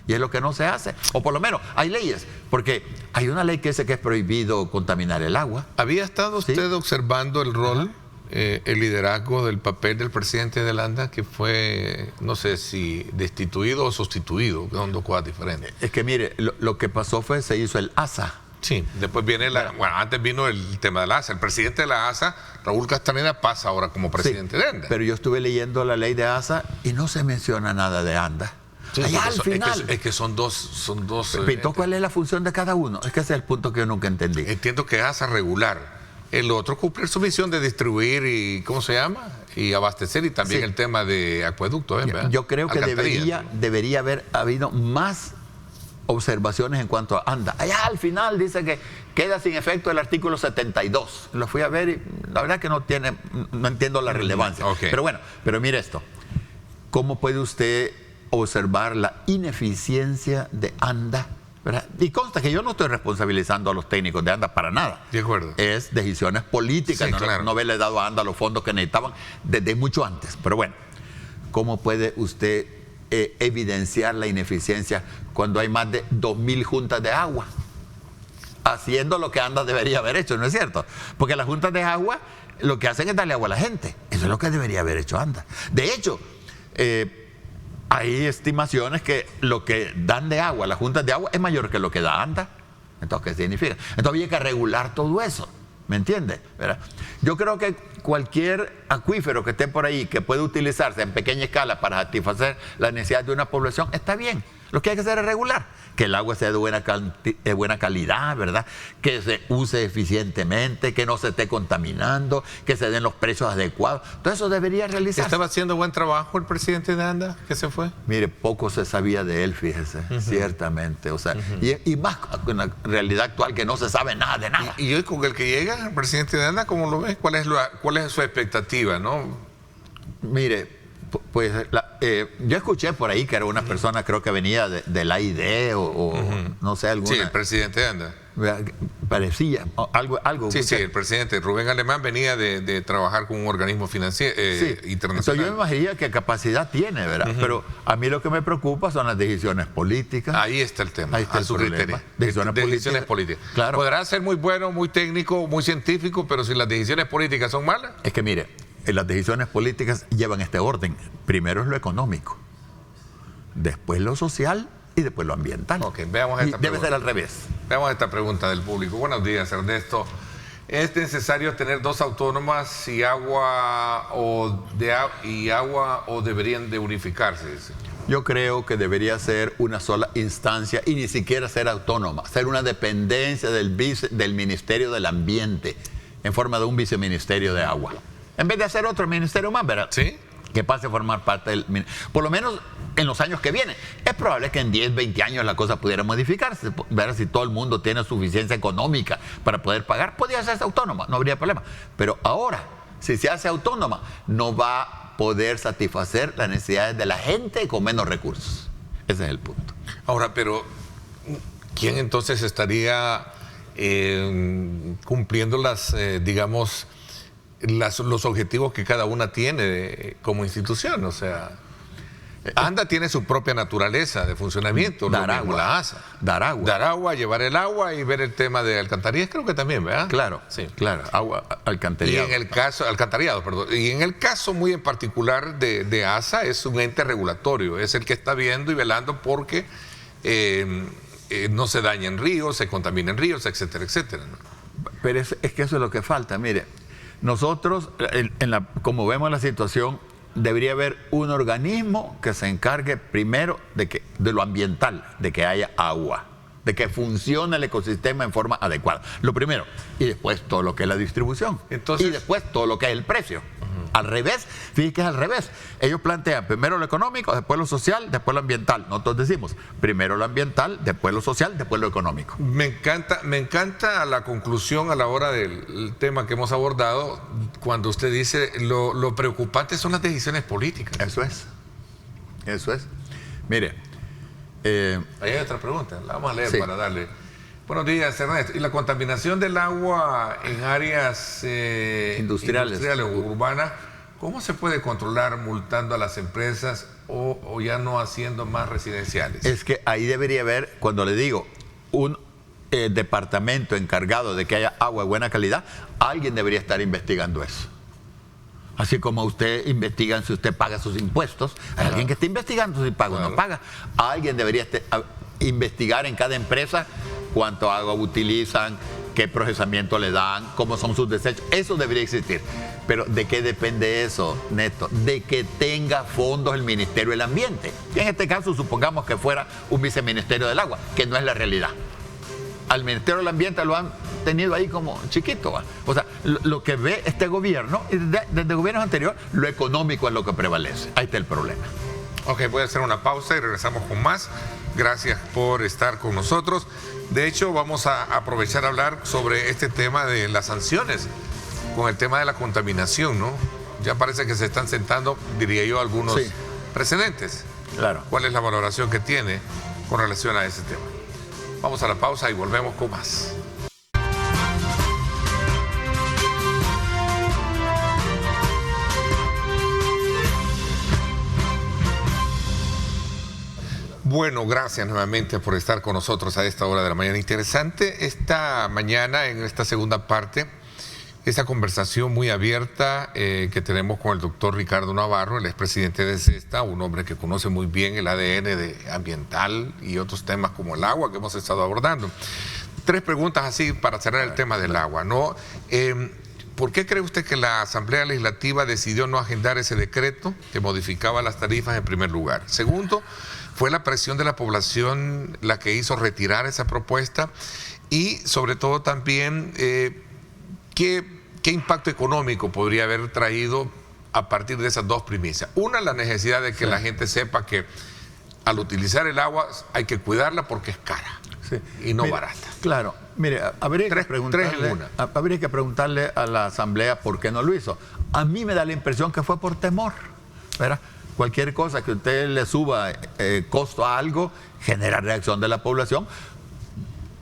E: Y es lo que no se hace. O por lo menos hay leyes, porque hay una ley que dice que es prohibido contaminar el agua.
B: ¿Había estado usted observando el rol, el liderazgo del papel del presidente de ANDA, que fue, no sé si destituido o sustituido, que son dos cosas diferentes?
E: Es que mire, lo que pasó fue se hizo el ASA.
B: Sí, después viene antes vino el tema de la ASA. El presidente de la ASA, Raúl Castaneda, pasa ahora como presidente de ANDA.
E: Pero yo estuve leyendo la ley de ASA y no se menciona nada de ANDA.
B: Sí,
E: allá al final.
B: Es que son dos.
E: Pito, ¿cuál es la función de cada uno? Es que ese es el punto que yo nunca entendí.
B: Entiendo que ASA regular. El otro cumplir su misión de distribuir y, ¿cómo se llama? Y abastecer, y también el tema de acueductos.
E: Yo creo que debería haber habido más observaciones en cuanto a ANDA. Allá al final dice que queda sin efecto el artículo 72. Lo fui a ver y la verdad que no entiendo la relevancia. Pero bueno, pero mire esto. ¿Cómo puede usted observar la ineficiencia de ANDA? ¿Verdad? Y consta que yo no estoy responsabilizando a los técnicos de ANDA para nada.
B: De acuerdo.
E: Es decisiones políticas.
B: Sí, claro.
E: No haberle dado a ANDA los fondos que necesitaban desde mucho antes. Pero bueno, ¿cómo puede usted evidenciar la ineficiencia cuando hay más de 2.000 juntas de agua haciendo lo que ANDA debería haber hecho? ¿No es cierto? Porque las juntas de agua lo que hacen es darle agua a la gente. Eso es lo que debería haber hecho ANDA. De hecho, hay estimaciones que lo que dan de agua las juntas de agua es mayor que lo que da ANDA. Entonces, ¿qué significa? Entonces había que regular todo eso. ¿Me entiende? ¿Verdad? Yo creo que cualquier acuífero que esté por ahí que pueda utilizarse en pequeña escala para satisfacer la necesidad de una población está bien. Lo que hay que hacer es regular, que el agua sea de buena calidad, ¿verdad? Que se use eficientemente, que no se esté contaminando, que se den los precios adecuados. Todo eso debería realizarse.
B: ¿Estaba haciendo buen trabajo el presidente de ANDA que se fue?
E: Mire, poco se sabía de él, fíjese, ciertamente. O sea, y más con la realidad actual que no se sabe nada de nada.
B: ¿Y hoy con el que llega, el presidente de ANDA, cómo lo ves? ¿Cuál es su expectativa, no?
E: Mire, pues yo escuché por ahí que era una persona, creo que venía de la ID o no sé, alguna.
B: Sí, el presidente de ANDA.
E: Parecía, algo.
B: Sí, el presidente Rubén Alemán venía de trabajar con un organismo financiero internacional.
E: Entonces yo me imaginaría qué capacidad tiene, ¿verdad? Pero a mí lo que me preocupa son las decisiones políticas.
B: Ahí está el tema,
E: ahí está el problema.
B: Decisiones políticas.
E: Claro.
B: Podrá ser muy bueno, muy técnico, muy científico, pero si las decisiones políticas son malas.
E: Es que mire, las decisiones políticas llevan este orden. Primero es lo económico, después lo social y después lo ambiental.
B: Veamos esta pregunta.
E: Debe ser al revés.
B: Veamos esta pregunta del público. Buenos días, Ernesto. ¿Es necesario tener dos autónomas y agua o deberían de unificarse?
E: Yo creo que debería ser una sola instancia y ni siquiera ser autónoma, ser una dependencia del Ministerio del Ambiente en forma de un viceministerio de agua. En vez de hacer otro ministerio más, ¿verdad?
B: Sí.
E: Que pase a formar parte del... Por lo menos en los años que vienen. Es probable que en 10, 20 años la cosa pudiera modificarse. ¿Verdad? Si todo el mundo tiene suficiencia económica para poder pagar, podría hacerse autónoma, no habría problema. Pero ahora, si se hace autónoma, no va a poder satisfacer las necesidades de la gente con menos recursos. Ese es el punto.
B: Ahora, pero ¿quién entonces estaría cumpliendo los objetivos que cada una tiene como institución? O sea, ANDA tiene su propia naturaleza de funcionamiento,
E: Dar
B: lo mismo
E: agua.
B: la ASA.
E: Dar agua.
B: Dar agua, llevar el agua y ver el tema de alcantarillas, creo que también, ¿verdad?
E: Claro,
B: Sí.
E: claro, agua,
B: Y
E: alcantarillado.
B: en el caso, alcantarillado, perdón. Y en el caso muy en particular de ASA, es un ente regulatorio, es el que está viendo y velando porque no se dañen ríos, se contaminen ríos, etcétera, etcétera, ¿no?
E: Pero es que eso es lo que falta. Mire, nosotros, como vemos la situación, debería haber un organismo que se encargue primero de lo ambiental, de que haya agua, de que funcione el ecosistema en forma adecuada. Lo primero. Y después todo lo que es la distribución.
B: Entonces,
E: y después todo lo que es el precio. Al revés, fíjate que es al revés. Ellos plantean primero lo económico, después lo social, después lo ambiental. Nosotros decimos primero lo ambiental, después lo social, después lo económico.
B: me encanta la conclusión a la hora del tema que hemos abordado, cuando usted dice lo preocupante son las decisiones políticas.
E: Eso es. Eso es. Mire.
B: Ahí hay otra pregunta, la vamos a leer
E: Sí.
B: para darle. Buenos días, Ernesto. ¿Y la contaminación del agua en áreas
E: Industriales.
B: o urbanas, cómo se puede controlar multando a las empresas o ya no haciendo más residenciales?
E: Es que ahí debería haber, cuando le digo, un departamento encargado de que haya agua de buena calidad, alguien debería estar investigando eso. Así como usted investiga si usted paga sus impuestos, hay alguien que está investigando si paga o no paga. Alguien debería investigar en cada empresa cuánto agua utilizan, qué procesamiento le dan, cómo son sus desechos. Eso debería existir. Pero ¿de qué depende eso, Neto? De que tenga fondos el Ministerio del Ambiente. Y en este caso supongamos que fuera un viceministerio del agua, que no es la realidad. Al Ministerio del Ambiente lo han tenido ahí como chiquito, ¿va? O sea, lo que ve este gobierno, y desde gobiernos anteriores, lo económico es lo que prevalece. Ahí está el problema.
B: Ok, voy a hacer una pausa y regresamos con más. Gracias por estar con nosotros. De hecho, vamos a aprovechar a hablar sobre este tema de las sanciones, con el tema de la contaminación, ¿no? Ya parece que se están sentando, diría yo, algunos
E: Sí.
B: precedentes.
E: Claro.
B: ¿Cuál es la valoración que tiene con relación a ese tema? Vamos a la pausa y volvemos con más. Bueno, gracias nuevamente por estar con nosotros a esta hora de la mañana. Interesante esta mañana, en esta segunda parte, esta conversación muy abierta que tenemos con el doctor Ricardo Navarro, el expresidente de CESTA, un hombre que conoce muy bien el ADN ambiental y otros temas como el agua que hemos estado abordando. 3 preguntas así para cerrar el tema del agua, ¿no? ¿Por qué cree usted que la Asamblea Legislativa decidió no agendar ese decreto que modificaba las tarifas en primer lugar? Segundo, ¿fue la presión de la población la que hizo retirar esa propuesta? Y sobre todo también, ¿qué impacto económico podría haber traído a partir de esas 2 premisas? Una, la necesidad de que la gente sepa que al utilizar el agua hay que cuidarla porque es cara y no barata.
E: Claro, mire, habría que preguntarle a la Asamblea por qué no lo hizo. A mí me da la impresión que fue por temor, ¿verdad? Cualquier cosa que usted le suba costo a algo genera reacción de la población,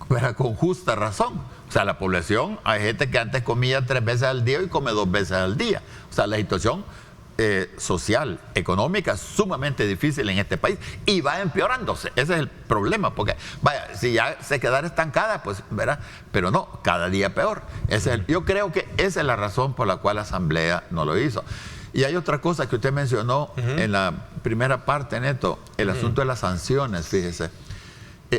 E: pero con justa razón. O sea, la población, hay gente que antes comía 3 veces al día y come 2 veces al día. O sea, la situación social, económica, sumamente difícil en este país y va empeorándose. Ese es el problema, porque vaya, si ya se quedara estancada, pues verá, pero no, cada día peor. Yo creo que esa es la razón por la cual la Asamblea no lo hizo. Y hay otra cosa que usted mencionó en la primera parte, Neto, el asunto de las sanciones, fíjese.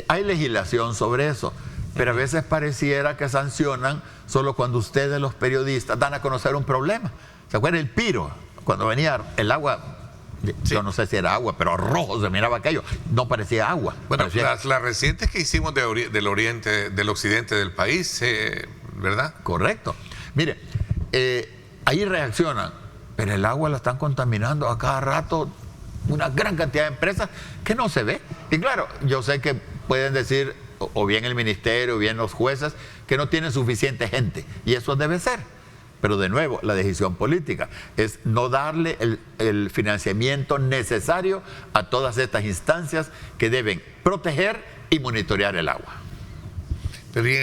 E: Hay legislación sobre eso, pero a veces pareciera que sancionan solo cuando ustedes, los periodistas, dan a conocer un problema. ¿Se acuerdan el Piro? Cuando venía el agua, yo no sé si era agua, pero rojo se miraba aquello, no parecía agua.
B: Bueno,
E: parecía...
B: las recientes que hicimos del oriente, del occidente del país, ¿verdad?
E: Correcto. Mire, ahí reaccionan, pero el agua la están contaminando a cada rato una gran cantidad de empresas que no se ve. Y claro, yo sé que pueden decir, o bien el ministerio, o bien los jueces, que no tienen suficiente gente, y eso debe ser. Pero de nuevo, la decisión política es no darle el financiamiento necesario a todas estas instancias que deben proteger y monitorear el agua.
B: Pero y en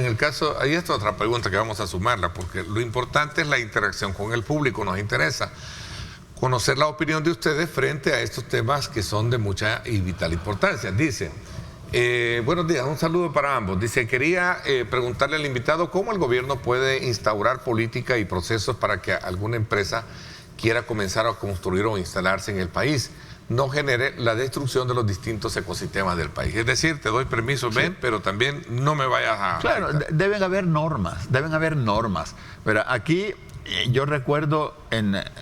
B: el caso, ahí está otra pregunta que vamos a sumarla, porque lo importante es la interacción con el público, nos interesa. conocer la opinión de ustedes frente a estos temas que son de mucha y vital importancia. Dice, buenos días, un saludo para ambos. Dice, quería preguntarle al invitado cómo el gobierno puede instaurar política y procesos para que alguna empresa quiera comenzar a construir o instalarse en el país, no genere la destrucción de los distintos ecosistemas del país. Es decir, te doy permiso, sí, ven, pero también no me vayas a...
E: Claro, deben haber normas. Pero aquí yo recuerdo,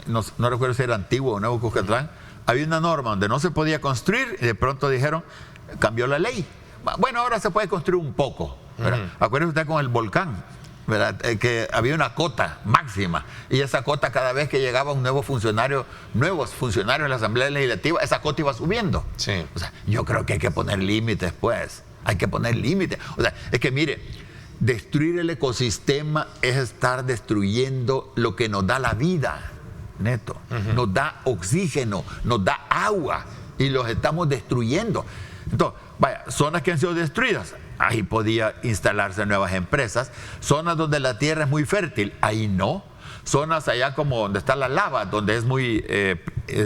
E: no recuerdo si era Antiguo o Nuevo Cuscatlán, había una norma donde no se podía construir y de pronto dijeron, cambió la ley. Bueno, ahora se puede construir un poco. Acuérdese usted con el volcán, ¿verdad? Que había una cota máxima y esa cota cada vez que llegaba un nuevos funcionarios de la Asamblea Legislativa, esa cota iba subiendo.
B: Sí.
E: O sea, yo creo que hay que poner límites, pues. Hay que poner límites. O sea, es que mire, destruir el ecosistema es estar destruyendo lo que nos da la vida, neto. Nos da oxígeno, nos da agua y los estamos destruyendo. Entonces, vaya, zonas que han sido destruidas, ahí podía instalarse nuevas empresas. Zonas donde la tierra es muy fértil, ahí no. Zonas allá como donde está la lava, donde es muy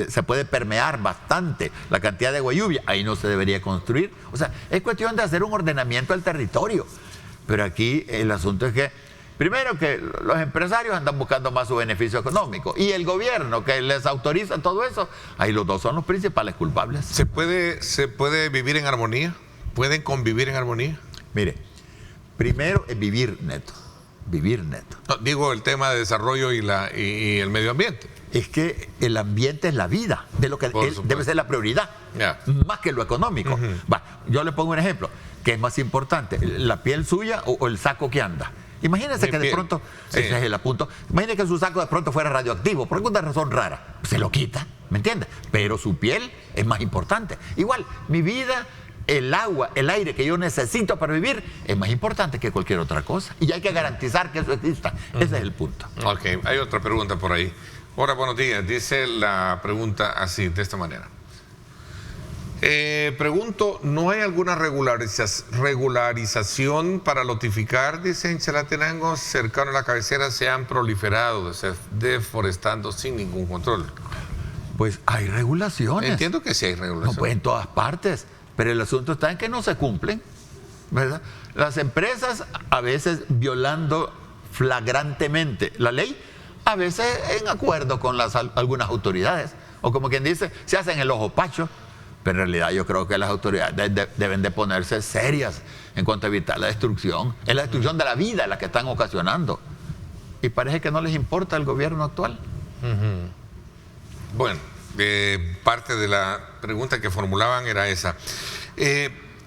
E: se puede permear bastante la cantidad de agua y lluvia, ahí no se debería construir. O sea, es cuestión de hacer un ordenamiento del territorio. Pero aquí el asunto es que, primero, que los empresarios andan buscando más su beneficio económico y el gobierno que les autoriza todo eso, ahí los dos son los principales culpables.
B: ¿Se puede vivir en armonía? ¿Pueden convivir en armonía?
E: Mire, primero es vivir, neto. Vivir, neto.
B: No, digo el tema de desarrollo y el medio ambiente.
E: Es que el ambiente es la vida, de lo que debe ser la prioridad, más que lo económico. Yo le pongo un ejemplo, ¿qué es más importante? ¿La piel suya o el saco que anda? Imagínense que de pronto, ese es el apunto, imagínense que su saco de pronto fuera radioactivo, por alguna razón rara, se lo quita, ¿me entiende? Pero su piel es más importante. Igual, mi vida, el agua, el aire que yo necesito para vivir es más importante que cualquier otra cosa. Y hay que garantizar que eso exista. Ese es el punto.
B: Ok, hay otra pregunta por ahí. Hola, buenos días. Dice la pregunta así, de esta manera. Pregunto, ¿no hay alguna regularización para lotificar? Dice, en Chalatenango, cercano a la cabecera, se han proliferado, deforestando sin ningún control.
E: Pues hay regulaciones.
B: Entiendo que sí hay regulaciones.
E: No, pues en todas partes. Pero el asunto está en que no se cumplen, ¿verdad? Las empresas, a veces violando flagrantemente la ley, a veces en acuerdo con algunas autoridades, o como quien dice, se hacen el ojo pacho. Pero en realidad yo creo que las autoridades deben de ponerse serias en cuanto a evitar la destrucción. Es la destrucción de la vida la que están ocasionando. Y parece que no les importa al gobierno actual.
B: Bueno, parte de la pregunta que formulaban era esa.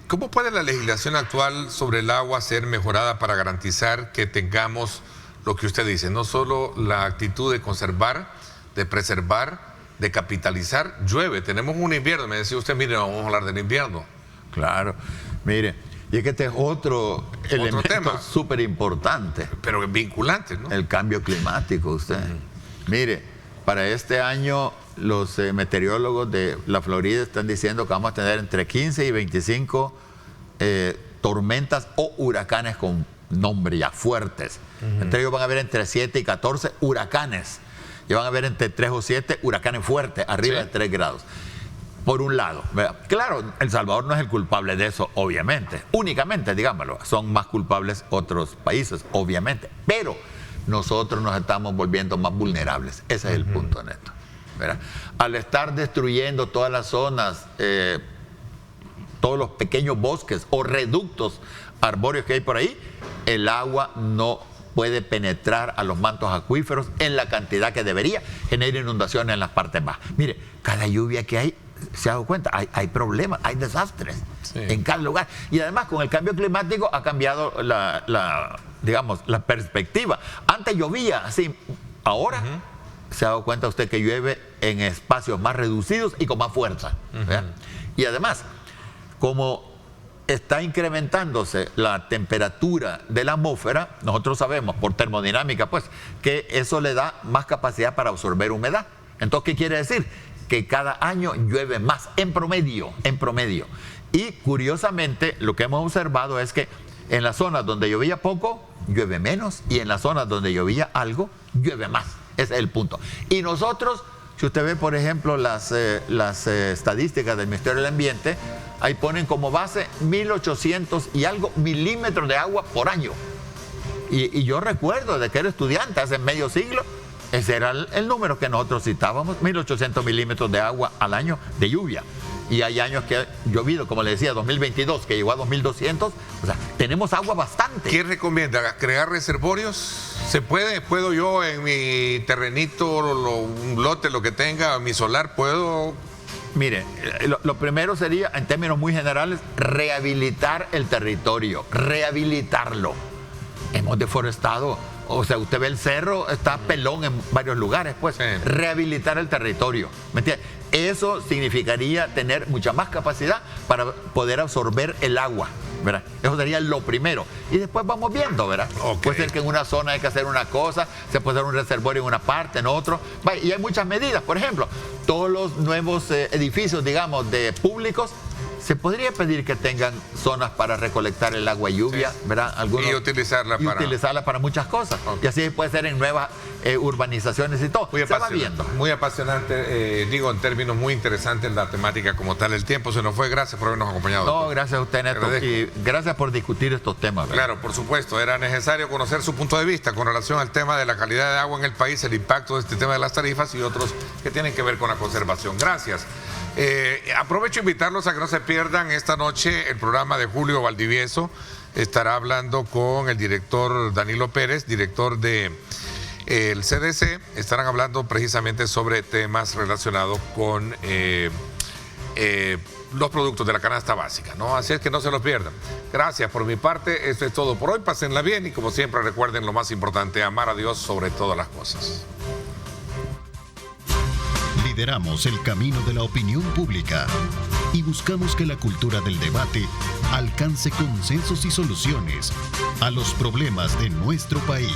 B: ¿Cómo puede la legislación actual sobre el agua ser mejorada para garantizar que tengamos lo que usted dice, no solo la actitud de conservar, de preservar, de capitalizar? Llueve, tenemos un invierno, me decía usted, mire, vamos a hablar del invierno.
E: Claro, mire, y es que este es otro elemento súper importante.
B: Pero vinculante, ¿no?
E: El cambio climático, usted. Mire, para este año los meteorólogos de la Florida están diciendo que vamos a tener entre 15 y 25 tormentas o huracanes con nombre ya fuertes. Entre ellos van a haber entre 7 y 14 huracanes. Y van a haber entre 3 o 7 huracanes fuertes, arriba de 3 grados. Por un lado, ¿verdad? Claro, El Salvador no es el culpable de eso, obviamente. Únicamente, digámoslo. Son más culpables otros países, obviamente. Pero nosotros nos estamos volviendo más vulnerables. Ese es el punto, neto, ¿verdad? Al estar destruyendo todas las zonas, todos los pequeños bosques o reductos arbóreos que hay por ahí, el agua no puede penetrar a los mantos acuíferos en la cantidad que debería, genera inundaciones en las partes bajas. Mire, cada lluvia que hay, se ha dado cuenta, hay problemas, hay desastres en cada lugar. Y además con el cambio climático ha cambiado digamos, la perspectiva. Antes llovía así, ahora se ha dado cuenta usted que llueve en espacios más reducidos y con más fuerza. Y además, como está incrementándose la temperatura de la atmósfera, nosotros sabemos por termodinámica pues que eso le da más capacidad para absorber humedad. Entonces, ¿qué quiere decir? Que cada año llueve más en promedio. Y curiosamente lo que hemos observado es que en las zonas donde llovía poco, llueve menos, y en las zonas donde llovía algo, llueve más. Ese es el punto. Y nosotros Si usted ve, por ejemplo, las estadísticas del Ministerio del Ambiente, ahí ponen como base 1.800 y algo milímetros de agua por año. Y yo recuerdo de que era estudiante hace medio siglo, ese era el número que nosotros citábamos, 1.800 milímetros de agua al año de lluvia. Y hay años que ha llovido, como le decía, 2022, que llegó a 2.200. O sea, tenemos agua bastante.
B: ¿Qué recomienda? ¿Crear reservorios? ¿Se puede? ¿Puedo yo en mi terrenito, un lote, lo que tenga, mi solar, puedo?
E: Mire, lo primero sería, en términos muy generales, rehabilitar el territorio, rehabilitarlo. Hemos deforestado, o sea, usted ve el cerro, está pelón en varios lugares, pues, sí. Rehabilitar el territorio, ¿me entiende? Eso significaría tener mucha más capacidad para poder absorber el agua, ¿verdad? Eso sería lo primero. Y después vamos viendo, ¿verdad? Okay. Puede ser que en una zona hay que hacer una cosa, se puede hacer un reservorio en una parte, en otro. Y hay muchas medidas. Por ejemplo, todos los nuevos edificios, digamos, de públicos, se podría pedir que tengan zonas para recolectar el agua y lluvia, sí. ¿Verdad? Algunos,
B: y utilizarla
E: para muchas cosas. Okay. Y así puede ser en nuevas urbanizaciones y todo.
B: Muy se va viendo. Muy apasionante, digo, en términos muy interesantes la temática como tal. El tiempo se nos fue. Gracias por habernos acompañado.
E: No, doctor. Gracias a usted, Neto. Y gracias por discutir estos temas, ¿verdad?
B: Claro, por supuesto. Era necesario conocer su punto de vista con relación al tema de la calidad de agua en el país, el impacto de este tema de las tarifas y otros que tienen que ver con la conservación. Gracias. Aprovecho invitarlos a que no se pierdan esta noche el programa de Julio Valdivieso. Estará hablando con el director Danilo Pérez, director de el CDC. Estarán hablando precisamente sobre temas relacionados con los productos de la canasta básica, ¿no? Así es que no se los pierdan. Gracias por mi parte. Esto es todo por hoy. Pásenla bien y como siempre recuerden lo más importante, amar a Dios sobre todas las cosas.
A: Lideramos el camino de la opinión pública y buscamos que la cultura del debate alcance consensos y soluciones a los problemas de nuestro país.